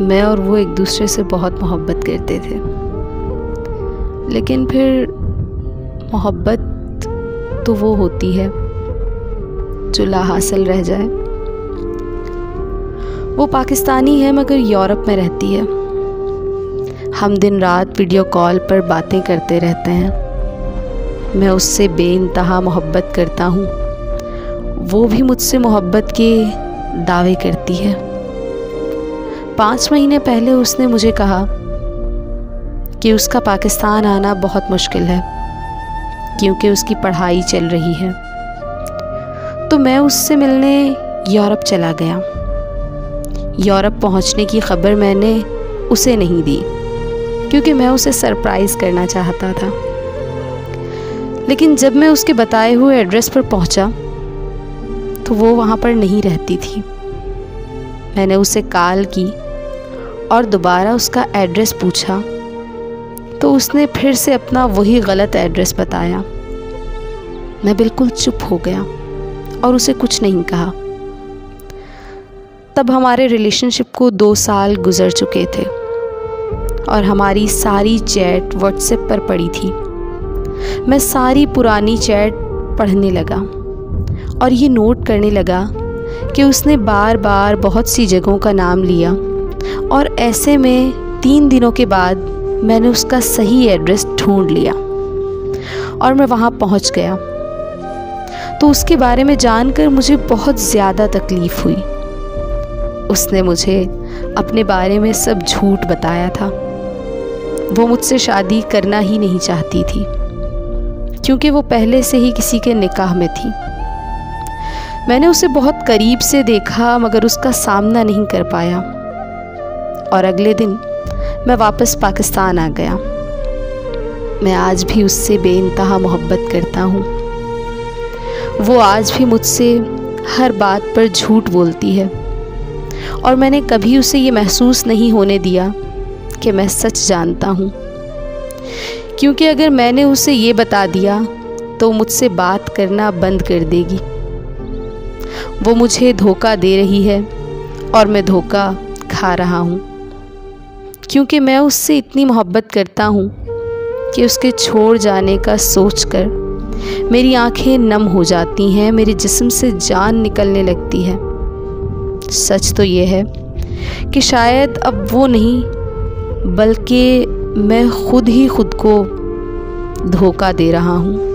मैं और वो एक दूसरे से बहुत मोहब्बत करते थे, लेकिन फिर मोहब्बत तो वो होती है जो लाहासिल रह जाए। वो पाकिस्तानी है मगर यूरोप में रहती है। हम दिन रात वीडियो कॉल पर बातें करते रहते हैं। मैं उससे बेइंतहा मोहब्बत करता हूँ, वो भी मुझसे मोहब्बत के दावे करती है। 5 महीने पहले उसने मुझे कहा कि उसका पाकिस्तान आना बहुत मुश्किल है क्योंकि उसकी पढ़ाई चल रही है। तो मैं उससे मिलने यूरोप चला गया। यूरोप पहुंचने की खबर मैंने उसे नहीं दी क्योंकि मैं उसे सरप्राइज़ करना चाहता था। लेकिन जब मैं उसके बताए हुए एड्रेस पर पहुंचा तो वो वहाँ पर नहीं रहती थी। मैंने उसे कॉल की और दोबारा उसका एड्रेस पूछा तो उसने फिर से अपना वही गलत एड्रेस बताया। मैं बिल्कुल चुप हो गया और उसे कुछ नहीं कहा। तब हमारे रिलेशनशिप को 2 साल गुजर चुके थे और हमारी सारी चैट व्हाट्सएप पर पड़ी थी। मैं सारी पुरानी चैट पढ़ने लगा और ये नोट करने लगा कि उसने बार बार बहुत सी जगहों का नाम लिया और ऐसे में 3 दिनों के बाद मैंने उसका सही एड्रेस ढूंढ लिया और मैं वहाँ पहुँच गया। तो उसके बारे में जानकर मुझे बहुत ज़्यादा तकलीफ़ हुई। उसने मुझे अपने बारे में सब झूठ बताया था। वो मुझसे शादी करना ही नहीं चाहती थी क्योंकि वो पहले से ही किसी के निकाह में थी। मैंने उसे बहुत करीब से देखा मगर उसका सामना नहीं कर पाया और अगले दिन मैं वापस पाकिस्तान आ गया। मैं आज भी उससे बेइंतहा मोहब्बत करता हूँ। वो आज भी मुझसे हर बात पर झूठ बोलती है और मैंने कभी उसे ये महसूस नहीं होने दिया कि मैं सच जानता हूँ, क्योंकि अगर मैंने उसे ये बता दिया तो मुझसे बात करना बंद कर देगी। वो मुझे धोखा दे रही है और मैं धोखा खा रहा हूँ क्योंकि मैं उससे इतनी मोहब्बत करता हूँ कि उसके छोड़ जाने का सोचकर मेरी आंखें नम हो जाती हैं, मेरे जिस्म से जान निकलने लगती है। सच तो ये है कि शायद अब वो नहीं बल्कि मैं खुद ही खुद को धोखा दे रहा हूँ।